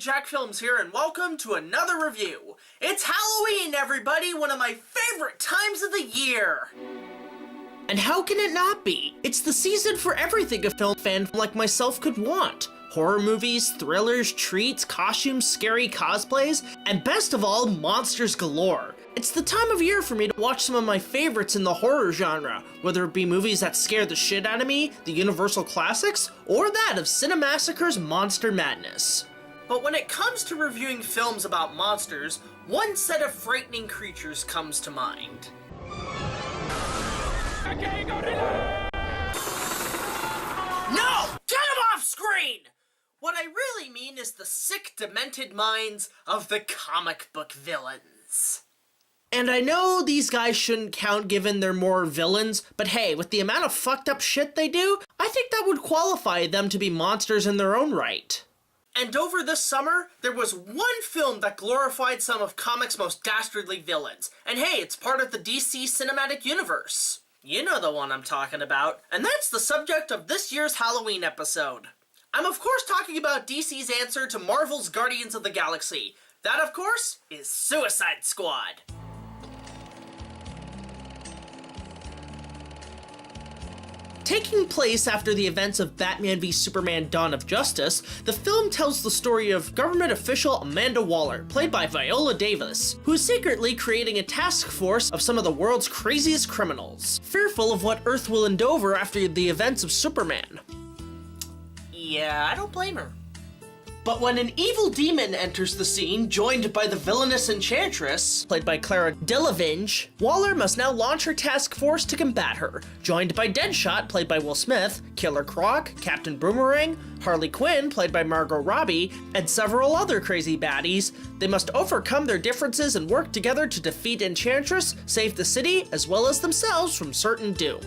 BigJackFilms here, and welcome to another review. It's Halloween, everybody, one of my favorite times of the year. And how can it not be? It's the season for everything a film fan like myself could want. Horror movies, thrillers, treats, costumes, scary cosplays, and best of all, monsters galore. It's the time of year for me to watch some of my favorites in the horror genre, whether it be movies that scare the shit out of me, the Universal classics, or that of Cinemassacre's Monster Madness. But when it comes to reviewing films about monsters, one set of frightening creatures comes to mind. No! Get him off screen! What I really mean is the sick, demented minds of the comic book villains. And I know these guys shouldn't count given they're more villains, but hey, with the amount of fucked up shit they do, I think that would qualify them to be monsters in their own right. And over this summer, there was one film that glorified some of comics' most dastardly villains. And hey, it's part of the DC Cinematic Universe. You know the one I'm talking about. And that's the subject of this year's Halloween episode. I'm of course talking about DC's answer to Marvel's Guardians of the Galaxy. That, of course, is Suicide Squad. Taking place after the events of Batman v Superman: Dawn of Justice, the film tells the story of government official Amanda Waller, played by Viola Davis, who is secretly creating a task force of some of the world's craziest criminals, fearful of what Earth will endover after the events of Superman. Yeah, I don't blame her. But when an evil demon enters the scene, joined by the villainous Enchantress, played by Clara Delevingne, Waller must now launch her task force to combat her. Joined by Deadshot, played by Will Smith, Killer Croc, Captain Boomerang, Harley Quinn, played by Margot Robbie, and several other crazy baddies, they must overcome their differences and work together to defeat Enchantress, save the city, as well as themselves from certain doom.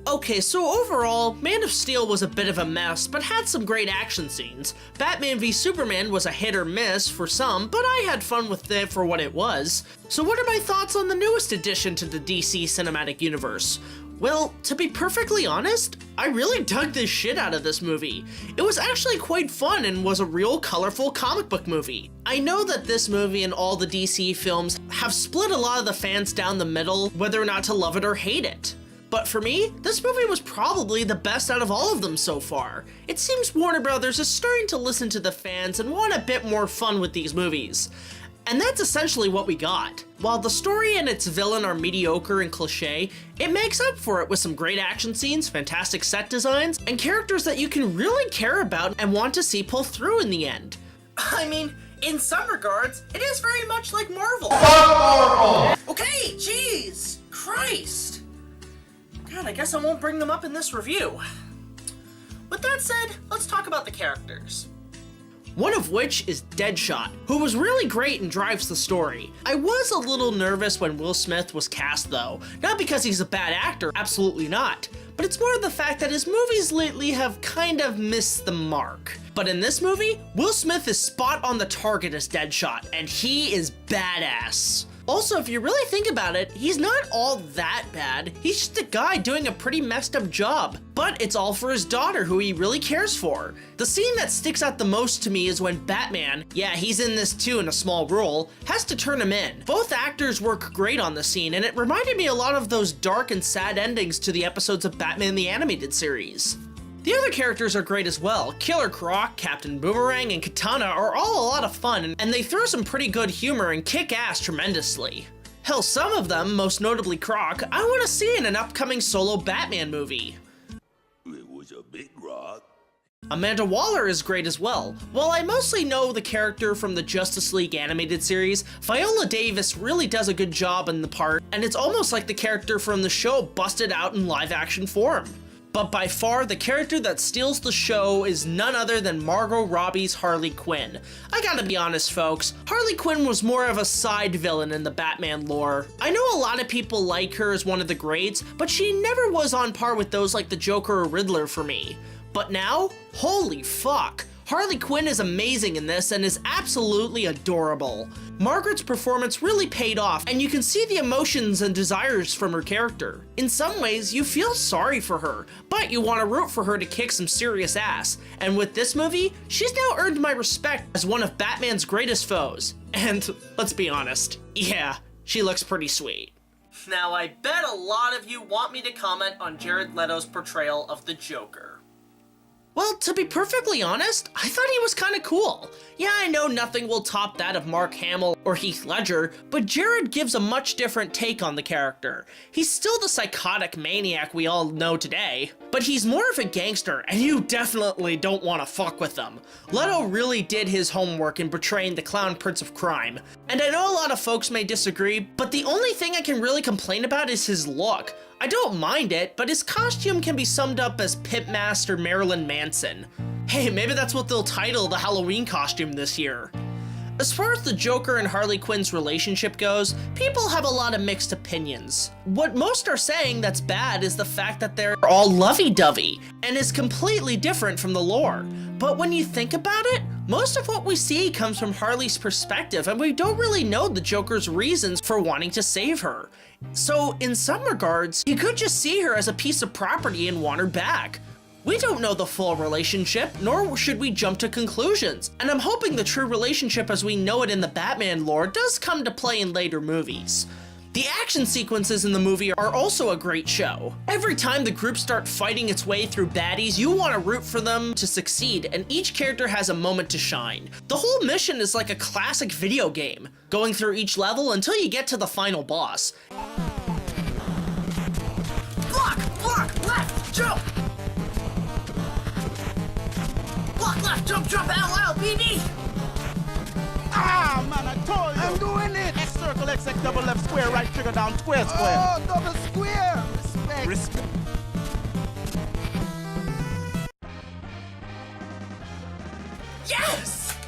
Okay, so overall, Man of Steel was a bit of a mess, but had some great action scenes. Batman v Superman was a hit or miss for some, but I had fun with it for what it was. So what are my thoughts on the newest addition to the DC Cinematic Universe? Well, to be perfectly honest, I really dug the shit out of this movie. It was actually quite fun and was a real colorful comic book movie. I know that this movie and all the DC films have split a lot of the fans down the middle, whether or not to love it or hate it. But for me, this movie was probably the best out of all of them so far. It seems Warner Brothers is starting to listen to the fans and want a bit more fun with these movies. And that's essentially what we got. While the story and its villain are mediocre and cliche, it makes up for it with some great action scenes, fantastic set designs, and characters that you can really care about and want to see pull through in the end. I mean, in some regards, it is very much like Marvel. Okay, jeez, Christ. God, I guess I won't bring them up in this review. With that said, let's talk about the characters. One of which is Deadshot, who was really great and drives the story. I was a little nervous when Will Smith was cast though, not because he's a bad actor, absolutely not, but it's more the fact that his movies lately have kind of missed the mark. But in this movie, Will Smith is spot on the target as Deadshot, and he is badass. Also, if you really think about it, he's not all that bad. He's just a guy doing a pretty messed up job. But it's all for his daughter, who he really cares for. The scene that sticks out the most to me is when Batman, yeah, he's in this too in a small role, has to turn him in. Both actors work great on the scene, and it reminded me a lot of those dark and sad endings to the episodes of Batman the Animated Series. The other characters are great as well. Killer Croc, Captain Boomerang, and Katana are all a lot of fun, and they throw some pretty good humor and kick ass tremendously. Hell, some of them, most notably Croc, I want to see in an upcoming solo Batman movie. It was a big rock. Amanda Waller is great as well. While I mostly know the character from the Justice League animated series, Viola Davis really does a good job in the part, and it's almost like the character from the show busted out in live action form. But by far, the character that steals the show is none other than Margot Robbie's Harley Quinn. I gotta be honest, folks, Harley Quinn was more of a side villain in the Batman lore. I know a lot of people like her as one of the greats, but she never was on par with those like the Joker or Riddler for me. But now, holy fuck, Harley Quinn is amazing in this and is absolutely adorable. Margaret's performance really paid off, and you can see the emotions and desires from her character. In some ways, you feel sorry for her, but you want to root for her to kick some serious ass. And with this movie, she's now earned my respect as one of Batman's greatest foes. And let's be honest, yeah, she looks pretty sweet. Now, I bet a lot of you want me to comment on Jared Leto's portrayal of the Joker. Well, to be perfectly honest, I thought he was kinda cool. Yeah, I know nothing will top that of Mark Hamill or Heath Ledger, but Jared gives a much different take on the character. He's still the psychotic maniac we all know today, but he's more of a gangster, and you definitely don't want to fuck with him. Leto really did his homework in portraying the clown prince of crime. And I know a lot of folks may disagree, but the only thing I can really complain about is his look. I don't mind it, but his costume can be summed up as Pimp Master Marilyn Manson. Hey, maybe that's what they'll title the Halloween costume this year. As far as the Joker and Harley Quinn's relationship goes, people have a lot of mixed opinions. What most are saying that's bad is the fact that they're all lovey-dovey, and is completely different from the lore. But when you think about it, most of what we see comes from Harley's perspective, and we don't really know the Joker's reasons for wanting to save her. So, in some regards, you could just see her as a piece of property and want her back. We don't know the full relationship, nor should we jump to conclusions, and I'm hoping the true relationship as we know it in the Batman lore does come to play in later movies. The action sequences in the movie are also a great show. Every time the group start fighting its way through baddies, you want to root for them to succeed, and each character has a moment to shine. The whole mission is like a classic video game, going through each level until you get to the final boss. Block, left, jump! Block, left, jump, LL, BB! Ah, man, I told you. I'm doing it. X circle, X, double left, square, right trigger down, square. Oh, double square. Respect. Yes!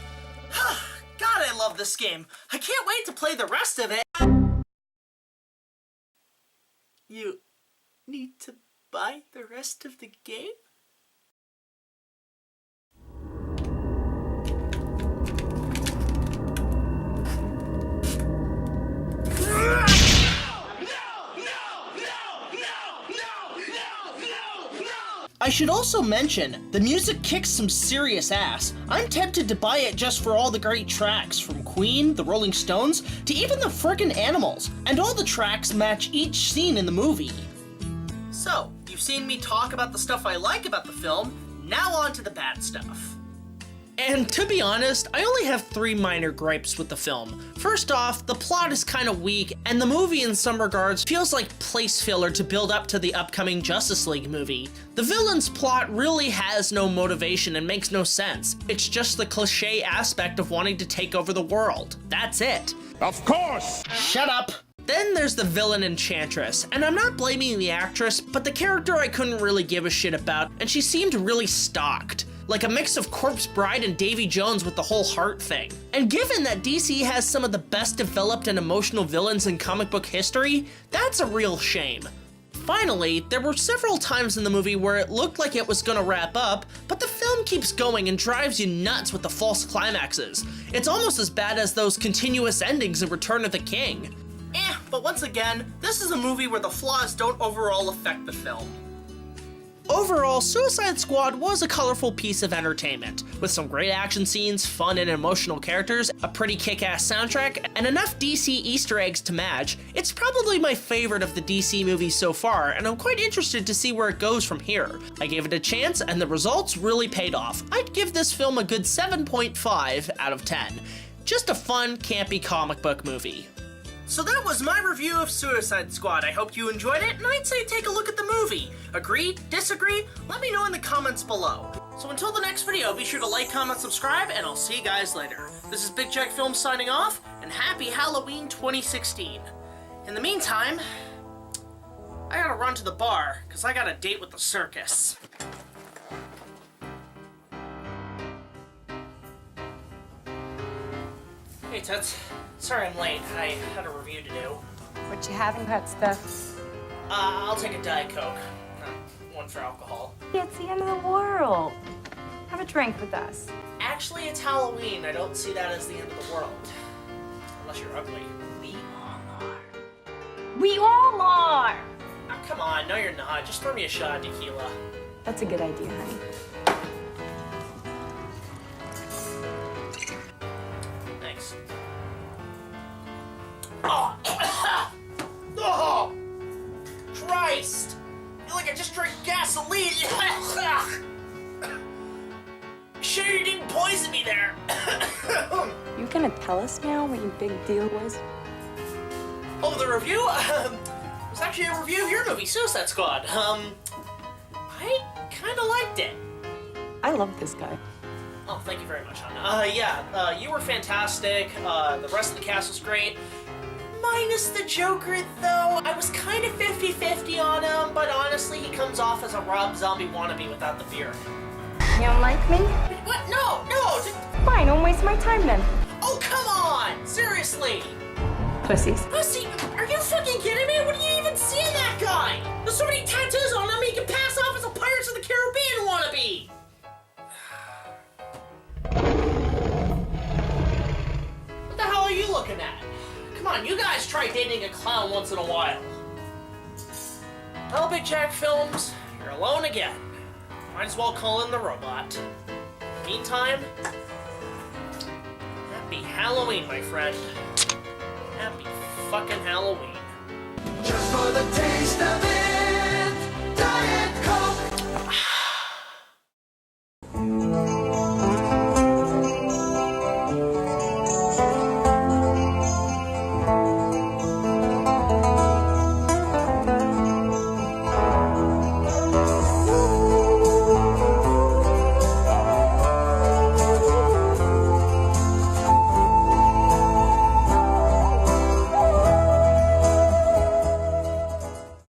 God, I love this game. I can't wait to play the rest of it. You need to buy the rest of the game? I should also mention, the music kicks some serious ass. I'm tempted to buy it just for all the great tracks, from Queen, the Rolling Stones, to even the frickin' Animals, and all the tracks match each scene in the movie. So, you've seen me talk about the stuff I like about the film, now on to the bad stuff. And to be honest, I only have 3 minor gripes with the film. First off, the plot is kind of weak, and the movie in some regards feels like place filler to build up to the upcoming Justice League movie. The villain's plot really has no motivation and makes no sense. It's just the cliche aspect of wanting to take over the world. That's it. Of course! Shut up! Then there's the villain Enchantress, and I'm not blaming the actress, but the character I couldn't really give a shit about, and she seemed really stocked. Like a mix of Corpse Bride and Davy Jones with the whole heart thing. And given that DC has some of the best developed and emotional villains in comic book history, that's a real shame. Finally, there were several times in the movie where it looked like it was gonna wrap up, but the film keeps going and drives you nuts with the false climaxes. It's almost as bad as those continuous endings in Return of the King. But once again, this is a movie where the flaws don't overall affect the film. Overall, Suicide Squad was a colorful piece of entertainment, with some great action scenes, fun and emotional characters, a pretty kick-ass soundtrack, and enough DC Easter eggs to match. It's probably my favorite of the DC movies so far, and I'm quite interested to see where it goes from here. I gave it a chance, and the results really paid off. I'd give this film a good 7.5 out of 10. Just a fun, campy comic book movie. So that was my review of Suicide Squad. I hope you enjoyed it, and I'd say take a look at the movie. Agree? Disagree? Let me know in the comments below. So until the next video, be sure to like, comment, subscribe, and I'll see you guys later. This is BigJackFilms signing off, and happy Halloween 2016. In the meantime, I gotta run to the bar, because I got a date with the circus. Hey, Toots. Sorry I'm late. I had a review to do. What you having, hot stuff? I'll take a Diet Coke. Not one for alcohol. It's the end of the world. Have a drink with us. Actually, it's Halloween. I don't see that as the end of the world. Unless you're ugly. We all are! Oh, come on, no you're not. Just throw me a shot of tequila. That's a good idea, honey. Thanks. Oh! Oh! Christ! I feel like I just drank gasoline. Sure you didn't poison me there. You gonna tell us now what your big deal was? Oh, the review? It was actually a review of your movie, Suicide Squad. I kinda liked it. I love this guy. Oh, thank you very much, hon. You were fantastic. The rest of the cast was great. Minus the Joker, though. I was kind of 50-50 on him, but honestly, he comes off as a Rob Zombie wannabe without the beard. You don't like me? What? No! Fine, don't waste my time then. Oh, come on! Seriously! Pussies. Pussy, are you fucking kidding me? What do you even see in that guy? There's so many tattoos on him, he can pass off as a Pirates of the Caribbean wannabe! What the hell are you looking at? Come on, you guys try dating a clown once in a while. Well, BigJackFilms, you're alone again. Might as well call in the robot. Meantime, happy Halloween, my friend. Happy fucking Halloween. Just for the taste of it.